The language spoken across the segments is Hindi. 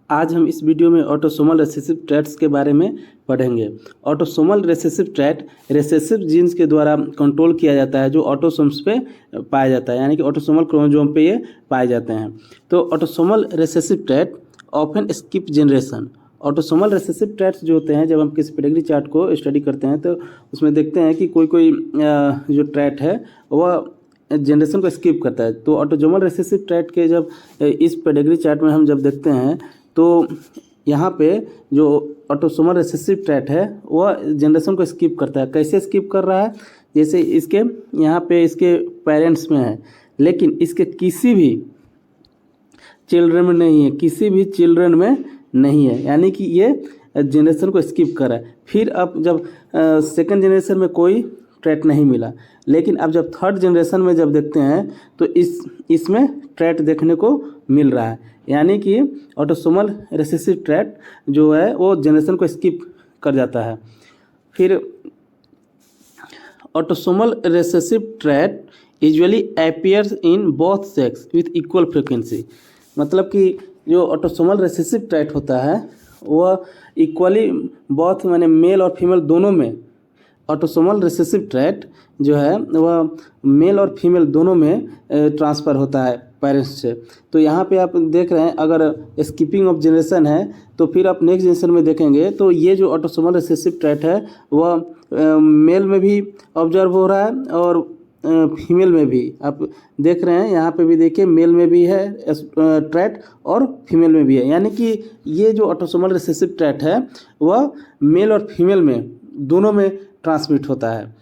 आज हम इस वीडियो में ऑटोसोमल रिसेसिव ट्रैट्स के बारे में पढ़ेंगे। ऑटोसोमल रिसेसिव ट्रैट रिसेसिव जीन्स के द्वारा कंट्रोल किया जाता है जो ऑटोसोम्स पे पाया जाता है, यानी कि ऑटोसोमल क्रोमोसोम पे ये पाए जाते हैं। तो autosomal recessive trait often skip generation. Autosomal recessive traits जो होते हैं, जब हम किसी पेडिग्री चार्ट को स्टडी करते हैं तो उसमें देखते हैं कि कोई जो ट्रैट है वह जनरेशन को स्किप करता है। तो ऑटोसोमल रिसेसिव ट्रैट के जब इस पेडिग्री चार्ट में हम जब देखते हैं तो यहाँ पे जो ऑटोसोमल रिसेसिव ट्रैट है वह जनरेशन को स्किप करता है। कैसे स्किप कर रहा है? जैसे इसके यहाँ पे इसके पेरेंट्स में है, लेकिन इसके किसी भी चिल्ड्रन में नहीं है, किसी भी चिल्ड्रन में नहीं है, यानी कि ये जनरेशन को स्किप कर रहा है। फिर अब जब सेकंड जनरेशन में कोई ट्रैट नहीं मिला, लेकिन अब जब थर्ड जनरेशन में जब देखते हैं तो इसमें ट्रैट देखने को मिल रहा है, यानी कि ऑटोसोमल रिसेसिव ट्रैट जो है वो जनरेशन को स्किप कर जाता है। फिर autosomal recessive trait usually appears in both sex with equal frequency. मतलब कि जो ऑटोसोमल रिसेसिव ट्रैट होता है वह इक्वली बोथ माने मेल और फीमेल दोनों में, ऑटोसोमल रिसेसिव ट्रैट जो है वह मेल और फीमेल दोनों में ट्रांसफ़र होता है पेरेंट्स से। तो यहाँ पे आप देख रहे हैं, अगर स्किपिंग ऑफ जनरेशन है तो फिर आप नेक्स्ट जनरेशन में देखेंगे तो ये जो ऑटोसोमल रिसेसिव ट्रैट है वह मेल में भी ऑब्जर्व हो रहा है और फीमेल में भी। आप देख रहे हैं यहाँ पे भी देखिए, मेल में भी है ट्रैट और फीमेल में भी है, यानी कि ये जो ऑटोसोमल रिसेसिव ट्रैट है वह मेल और फीमेल में दोनों में ट्रांसमिट होता है।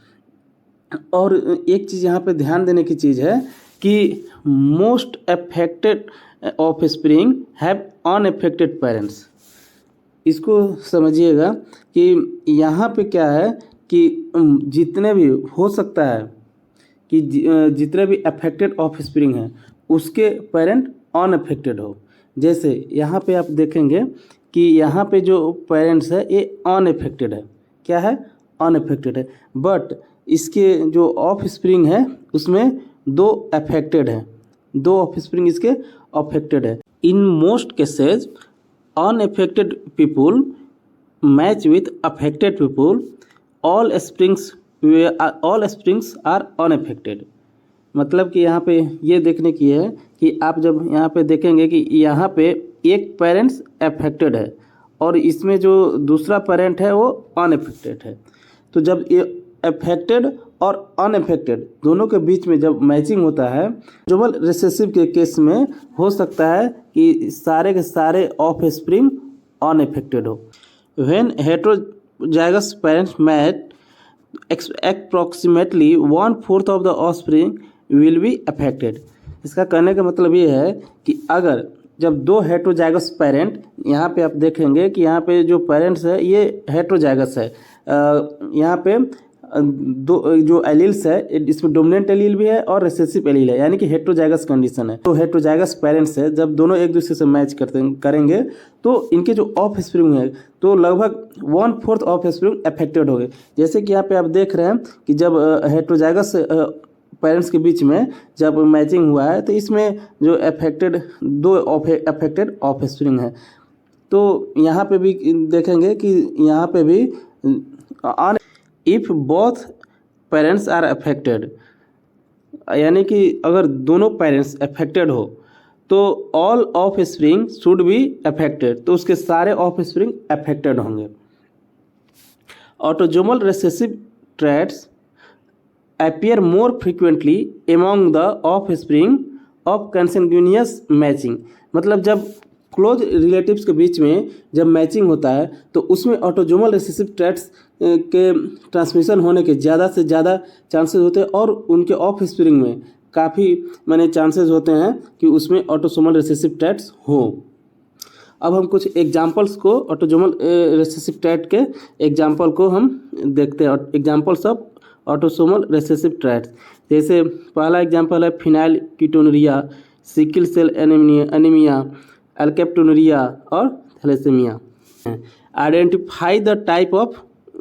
और एक चीज़ यहाँ पे ध्यान देने की चीज़ है कि most affected of spring have unaffected parents. इसको समझिएगा कि यहाँ पे क्या है कि जितने भी हो सकता है कि जितने भी अफेक्टेड ऑफ स्प्रिंग हैं उसके पेरेंट अनअफेक्टेड हो। जैसे यहाँ पे आप देखेंगे कि यहाँ पे जो पेरेंट्स है ये अनअफेक्टेड है। क्या है? अनअफेक्टेड है। बट इसके जो ऑफ स्प्रिंग है उसमें दो अफेक्टेड है, दो ऑफ स्प्रिंग इसके अफेक्टेड है। In most cases unaffected people mate with affected people, all springs are unaffected. मतलब कि यहाँ पे ये देखने की है कि आप जब यहाँ पे देखेंगे कि यहाँ पे एक पेरेंट्स अफेक्टेड है और इसमें जो दूसरा पेरेंट है वो अनअफेक्टेड है। तो जब ये अफेक्टेड और अनअफेक्टेड दोनों के बीच में जब मैचिंग होता है, ऑटोसोमल रिसेसिव के केस में हो सकता है कि सारे के सारे ऑफ स्प्रिंग अनअफेक्टेड हो। When heterozygous parents match, approximately 1/4 of the offspring will be affected. इसका कहने का मतलब ये है कि अगर जब दो हेटेरोजाइगस पेरेंट, यहाँ पे आप देखेंगे कि यहाँ पे जो पेरेंट्स है ये हेटेरोजाइगस है, यहाँ पे दो जो एलील्स है इसमें डोमिनेंट एलील भी है और रिसेसिव एलील है, यानी कि हेटेरोजाइगस कंडीशन है। तो हेटेरोजाइगस पेरेंट्स है जब दोनों एक दूसरे से मैच करेंगे तो इनके जो ऑफ स्प्रिंग है तो लगभग 1/4 ऑफ स्प्रिंग अफेक्टेड हो गए। जैसे कि यहाँ पे आप देख रहे हैं कि जब हेटेरोजाइगस पेरेंट्स के बीच में जब मैचिंग हुआ है तो इसमें जो अफेक्टेड दो अफेक्टेड ऑफ स्प्रिंग है। तो यहाँ पे भी देखेंगे कि यहाँ पे भी if both parents are affected, यानी कि अगर दोनों पेरेंट्स अफेक्टेड हो तो all offspring should be affected, तो उसके सारे ऑफ स्प्रिंग अफेक्टेड होंगे। Autosomal recessive traits appear more frequently among the offspring of consanguineous matching। मतलब जब क्लोज रिलेटिव्स के बीच में जब मैचिंग होता है तो उसमें ऑटोसोमल रिसेसिव ट्रैट्स के ट्रांसमिशन होने के ज़्यादा से ज़्यादा चांसेस होते हैं और उनके ऑफ स्प्रिंग में काफ़ी माने चांसेस होते हैं कि उसमें ऑटोसोमल रिसेसिव ट्रैट्स हो। अब हम कुछ एग्जांपल्स को ऑटोसोमल रिसेसिव ट्रैट के एग्जांपल को हम देखते हैं। Examples of autosomal recessive traits, जैसे पहला एग्जांपल है phenylketonuria, sickle cell anaemia, alkaptonuria और thalassaemia. Identify the type of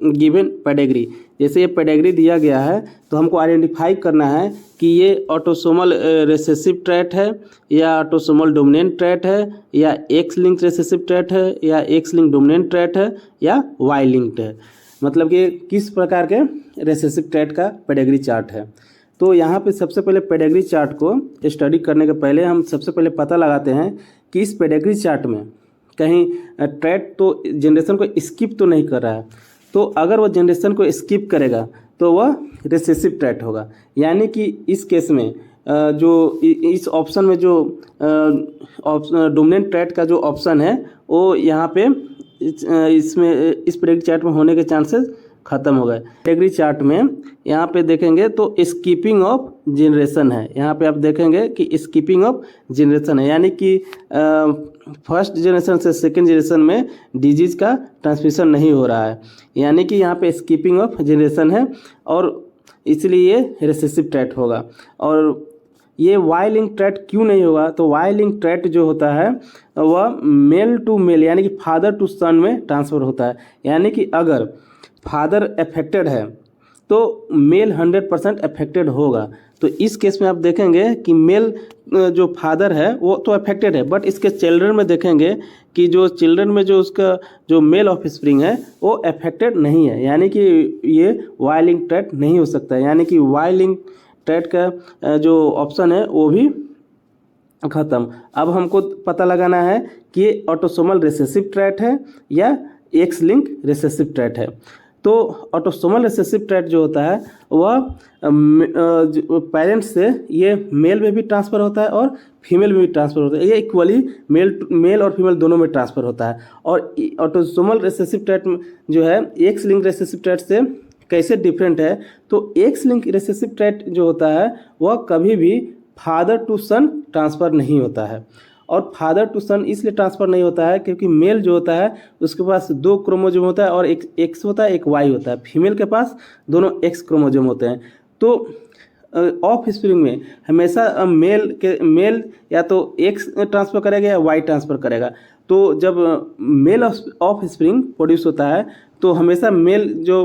given pedigree. जैसे ये पेडिग्री दिया गया है तो हमको आइडेंटिफाई करना है कि ये ऑटोसोमल रिसेसिव ट्रैट है या ऑटोसोमल डोमिनेंट ट्रैट है या एक्स लिंक रिसेसिव ट्रैट है या एक्स लिंक डोमिनेंट ट्रैट है या वाई लिंक्ड है, मतलब कि किस प्रकार के रिसेसिव ट्रैट का पेडिग्री चार्ट है। तो यहाँ पे सबसे पहले पेडिग्री चार्ट को स्टडी करने के पहले हम सबसे पहले पता लगाते हैं कि इस पेडिग्री चार्ट में कहीं ट्रैट तो जनरेशन को स्किप तो नहीं कर रहा है। तो अगर वो जनरेशन को स्किप करेगा तो वह रिसेसिव ट्रैट होगा, यानी कि इस केस में जो इस ऑप्शन में जो डोमिनेंट ट्रैट का जो ऑप्शन है वो यहाँ पे इसमें इस पेडिग्री चार्ट में होने के चांसेस खत्म हो गए। पेडिग्री चार्ट में यहाँ पे देखेंगे तो स्किपिंग ऑफ जनरेशन है, यहाँ पे आप देखेंगे कि स्किपिंग ऑफ जनरेशन है, यानी कि फर्स्ट जनरेशन से सेकेंड जनरेशन में डिजीज का ट्रांसमिशन नहीं हो रहा है, यानी कि यहाँ पे स्किपिंग ऑफ जनरेशन है और इसलिए ये रिसेसिव ट्रैट होगा। और ये वाई लिंक ट्रैट क्यों नहीं होगा, तो वाई लिंक ट्रैट जो होता है वह मेल टू मेल यानी कि फादर टू सन में ट्रांसफ़र होता है, यानी कि अगर फादर अफेक्टेड है तो मेल 100% अफेक्टेड होगा। तो इस केस में आप देखेंगे कि मेल जो फादर है वो तो अफेक्टेड है, बट इसके चिल्ड्रन में देखेंगे कि जो चिल्ड्रन में जो उसका जो मेल ऑफस्प्रिंग है वो अफेक्टेड नहीं है, यानी कि ये वाई लिंक ट्रैट नहीं हो सकता है, यानी कि वाई लिंक ट्रैट का जो ऑप्शन है वो भी ख़त्म। अब हमको पता लगाना है कि ये ऑटोसोमल रिसेसिव ट्रैट है या एक्स लिंक रिसेसिव ट्रैट है। तो ऑटोसोमल रिसेसिव ट्रैट जो होता है वह पेरेंट्स से ये मेल में भी ट्रांसफ़र होता है और फीमेल में भी ट्रांसफ़र होता है, ये इक्वली मेल और फीमेल दोनों में ट्रांसफ़र होता है। और ऑटोसोमल रिसेसिव ट्रैट जो है एक्स लिंक रिसेसिव ट्रैट से कैसे डिफरेंट है, तो एक्स लिंक रिसेसिव ट्रैट जो होता है वह कभी भी फादर टू सन ट्रांसफ़र नहीं होता है। और फादर टू सन इसलिए ट्रांसफ़र नहीं होता है क्योंकि मेल जो होता है उसके पास 2 क्रोमोसोम होता है और एक एक्स होता है एक वाई होता है, फीमेल के पास दोनों एक्स क्रोमोसोम होते हैं। तो ऑफ स्प्रिंग में हमेशा मेल या तो एक्स ट्रांसफ़र करेगा या वाई ट्रांसफ़र करेगा। तो जब मेल ऑफ स्प्रिंग प्रोड्यूस होता है तो हमेशा मेल जो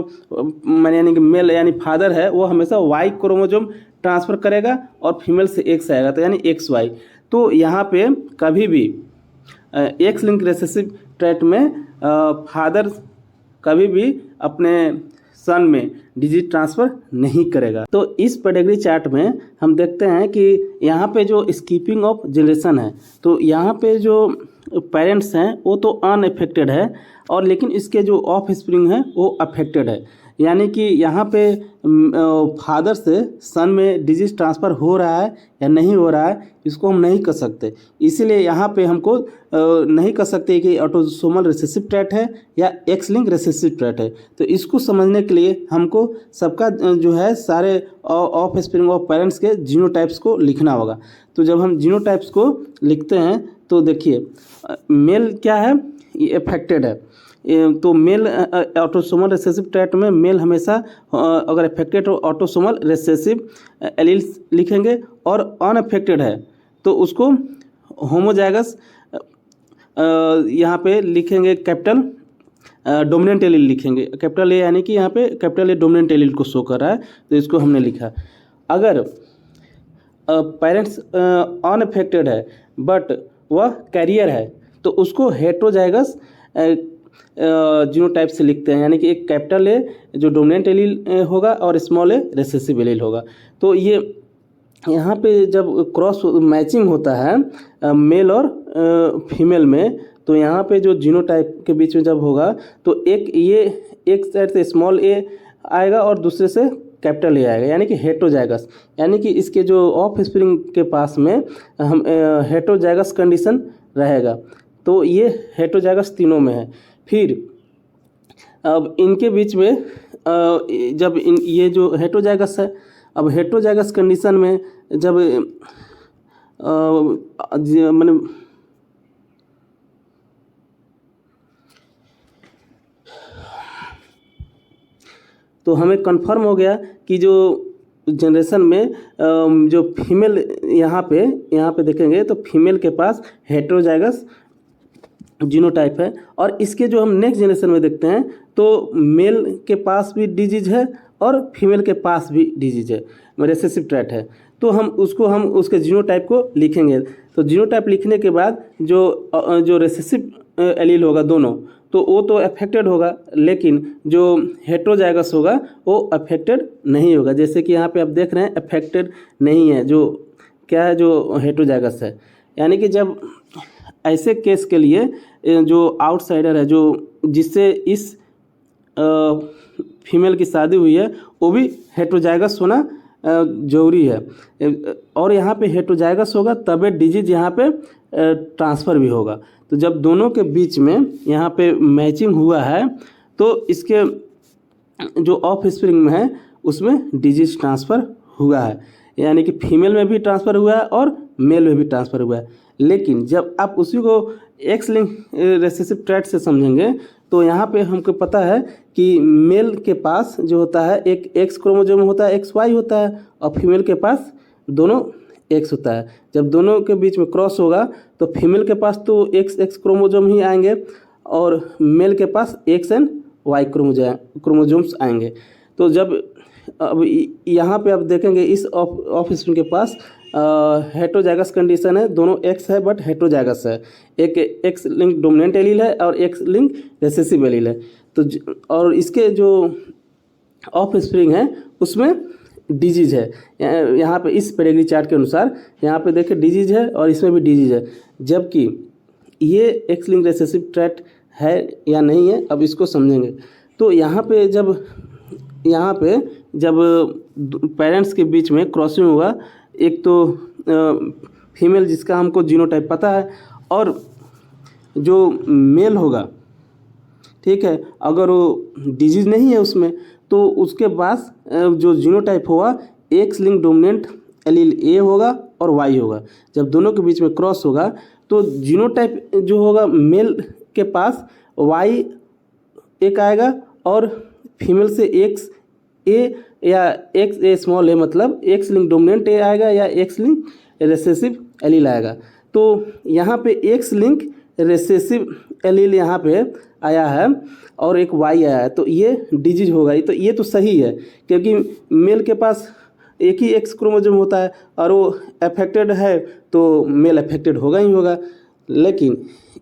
यानी कि मेल यानी फादर है वो हमेशा वाई क्रोमोसोम ट्रांसफ़र करेगा और फीमेल से एक्स आएगा, तो यानी एक्स वाई। तो यहाँ पे कभी भी एक्स लिंक रिसेसिव ट्रैट में फादर कभी भी अपने सन में डिजीज ट्रांसफ़र नहीं करेगा। तो इस पेडिग्री चार्ट में हम देखते हैं कि यहाँ पे जो स्किपिंग ऑफ जनरेशन है तो यहाँ पे जो पेरेंट्स हैं वो तो अनअफेक्टेड है और लेकिन इसके जो ऑफ स्प्रिंग है वो अफेक्टेड है, यानी कि यहाँ पे फादर से सन में डिजीज ट्रांसफ़र हो रहा है या नहीं हो रहा है इसको हम नहीं कर सकते। इसीलिए यहाँ पे हमको नहीं कर सकते कि ऑटोसोमल रिसेसिव ट्रैट है या एक्स लिंक रिसेसिव ट्रैट है। तो इसको समझने के लिए हमको सबका जो है सारे ऑफ स्प्रिंग ऑफ पेरेंट्स के जीनोटाइप्स को लिखना होगा। तो जब हम जीनोटाइप्स को लिखते हैं तो देखिए मेल क्या है, ये अफेक्टेड है। तो मेल ऑटोसोमल रिसेसिव ट्रैट में मेल हमेशा अगर अफेक्टेड हो ऑटोसोमल रिसेसिव एलील्स लिखेंगे और अनअफेक्टेड है तो उसको होमोजाइगस यहाँ पे लिखेंगे कैपिटल डोमिनेंट एलील लिखेंगे, कैपिटल ए, यानी कि यहाँ पे कैपिटल ए डोमिनेंट एलील को शो कर रहा है तो इसको हमने लिखा। अगर पेरेंट्स अनअफेक्टेड है बट वह कैरियर है तो उसको हेट्रोजाइगस जीनोटाइप से लिखते हैं, यानी कि एक कैपिटल ए जो डोमिनेंट एलील होगा और स्मॉल ए रिसेसिव एलील होगा। तो ये यहाँ पे जब क्रॉस मैचिंग होता है मेल और फीमेल में तो यहाँ पे जो जीनोटाइप के बीच में जब होगा तो एक साइड से स्मॉल ए आएगा और दूसरे से कैपिटल ए आएगा, यानी कि हेट्रोजाइगस, यानी कि इसके जो ऑफ स्प्रिंग के पास में हम हेट्रोजाइगस कंडीशन रहेगा। तो ये हेट्रोजाइगस तीनों में है। फिर अब इनके बीच में जब ये जो हेट्रोजाइगस है, अब हेट्रोजाइगस कंडीशन में जब मैंने तो हमें कंफर्म हो गया कि जो जनरेशन में जो फीमेल यहाँ पे देखेंगे तो फीमेल के पास हेट्रोजाइगस जीनोटाइप है। और इसके जो हम नेक्स्ट जनरेशन में देखते हैं तो मेल के पास भी डिजीज है और फीमेल के पास भी डिजीज है, रिसेसिव ट्रैट है। तो हम उसके जीनोटाइप को लिखेंगे। तो जीनोटाइप लिखने के बाद जो रिसेसिव एलील होगा दोनों, तो वो तो अफेक्टेड होगा, लेकिन जो हेटेरोजाइगस होगा वो अफेक्टेड नहीं होगा। जैसे कि यहाँ पे आप देख रहे हैं अफेक्टेड नहीं है, जो क्या है, जो हेटेरोजाइगस है। यानी कि जब ऐसे केस के लिए जो आउटसाइडर है, जो जिससे इस फीमेल की शादी हुई है, वो भी हेटेरोजाइगस होना जरूरी है। और यहाँ पे हेटेरोजाइगस होगा तबे डिजीज यहाँ पे ट्रांसफ़र भी होगा। तो जब दोनों के बीच में यहाँ पे मैचिंग हुआ है तो इसके जो ऑफ स्प्रिंग में है उसमें डिजीज ट्रांसफ़र हुआ है, यानी कि फीमेल में भी ट्रांसफ़र हुआ है और मेल में भी ट्रांसफ़र हुआ है। लेकिन जब आप उसी को एक्स लिंक रिसेसिव ट्रैट से समझेंगे तो यहाँ पे हमको पता है कि मेल के पास जो होता है एक एक्स क्रोमोसोम होता है, एक्स वाई होता है, और फीमेल के पास दोनों एक्स होता है। जब दोनों के बीच में क्रॉस होगा तो फीमेल के पास तो एक्स क्रोमोसोम ही आएंगे और मेल के पास एक्स एंड वाई क्रोमोसोम्स आएंगे। तो जब अब यहाँ पे आप देखेंगे इस ऑफ स्प्रिंग के पास हेटेरोजाइगस कंडीशन है, दोनों एक्स है बट हेटेरोजाइगस है। एक एक्स लिंक डोमिनेंट एलील है और एक्स लिंक रिसेसिव एलील है। तो और इसके जो ऑफ स्प्रिंग है उसमें डिजीज है। यहाँ पे इस पेडिग्री चार्ट के अनुसार यहाँ पे देखिए डिजीज है और इसमें भी डिजीज है, जबकि ये एक्स लिंक रिसेसिव ट्रैट है या नहीं है, अब इसको समझेंगे। तो यहाँ पे जब पेरेंट्स के बीच में क्रॉसिंग होगा, एक तो फीमेल जिसका हमको जीनोटाइप पता है और जो मेल होगा, ठीक है, अगर वो डिजीज नहीं है उसमें तो उसके पास जो जीनोटाइप होगा एक्स लिंक डोमिनेंट एलील ए होगा और वाई होगा। जब दोनों के बीच में क्रॉस होगा तो जीनोटाइप जो होगा मेल के पास वाई एक आएगा और फीमेल से एक्स ए या एक्स ए स्मॉल ए, मतलब एक्स लिंक डोमिनेंट ए आएगा या एक्स लिंक रिसेसिव एलील आएगा। तो यहाँ पे एक्स लिंक रिसेसिव एलील यहाँ पे आया है और एक वाई आया है, तो ये डिजीज होगा। तो ये तो सही है क्योंकि मेल के पास एक ही एक्स क्रोमोसोम होता है और वो अफेक्टेड है तो मेल अफेक्टेड होगा ही होगा। लेकिन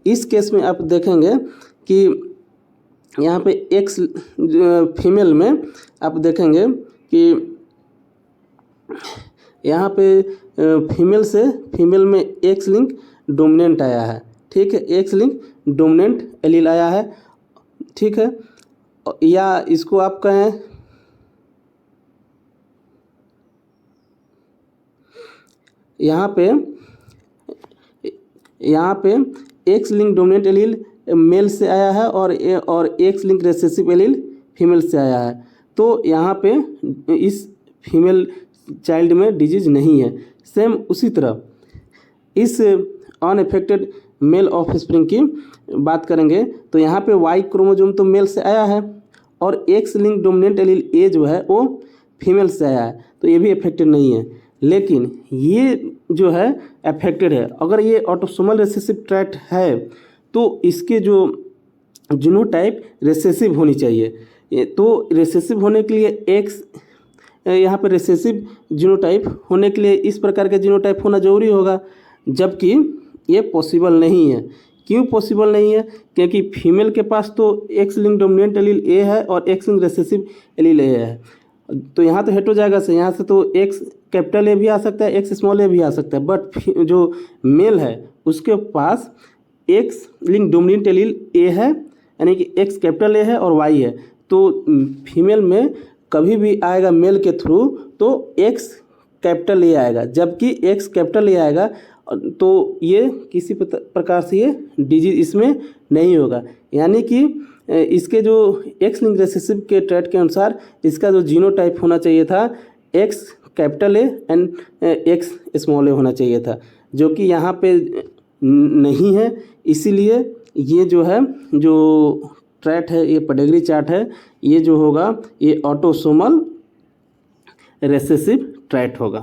इस केस में आप देखेंगे कि यहाँ पे एक्स फीमेल में आप देखेंगे कि यहाँ पे फीमेल में एक्स लिंक डोमिनेंट आया है, ठीक है, एक्स लिंक डोमिनेंट एलील आया है, ठीक है, या इसको आप कहें यहाँ पे X linked dominant allele male से आया है और X linked recessive allele female से आया है। तो यहाँ पे इस फीमेल चाइल्ड में डिजीज नहीं है। सेम उसी तरह इस अनअफेक्टेड मेल ऑफ स्प्रिंग की बात करेंगे तो यहाँ पे वाई क्रोमोसोम तो मेल से आया है और एक्स लिंक डोमिनेंट एलील ए जो है वो फीमेल से आया है, तो ये भी अफेक्टेड नहीं है। लेकिन ये जो है अफेक्टेड है। अगर ये ऑटोसोमल रिसेसिव ट्रैट है तो इसके जो जीनोटाइप रिसेसिव होनी चाहिए। तो रिसेसिव होने के लिए एक्स, यहाँ पर रिसेसिव जीनोटाइप होने के लिए इस प्रकार का जीनोटाइप होना जरूरी होगा, जबकि ये पॉसिबल नहीं है। क्यों पॉसिबल नहीं है? क्योंकि फीमेल के पास तो एक्स लिंक डोमिनेंट एलील ए है और एक्स लिंक रिसेसिव एलील ए है, तो यहाँ तो हेटेरोजाइगस है, यहाँ से तो एक्स कैपिटल ए भी आ सकता है, एक्स स्मॉल ए भी आ सकता है। बट जो मेल है उसके पास एक्स लिंक डोमिनेंट एलील ए है, यानी कि एक्स कैपिटल ए है और वाई है। तो फीमेल में कभी भी आएगा मेल के थ्रू तो एक्स कैपिटल ए आएगा, जबकि एक्स कैपिटल ए आएगा तो ये किसी प्रकार से ये डिजीज इसमें नहीं होगा। यानी कि इसके जो एक्स लिंक रिसेसिव के ट्रैट के अनुसार इसका जो जीनोटाइप होना चाहिए था X capital A and X small A होना चाहिए था, जो कि यहाँ पे नहीं है। इसीलिए ये जो है जो ट्रैट है, ये पेडिग्री चार्ट है, ये जो होगा ये ऑटोसोमल रिसेसिव ट्रैट होगा।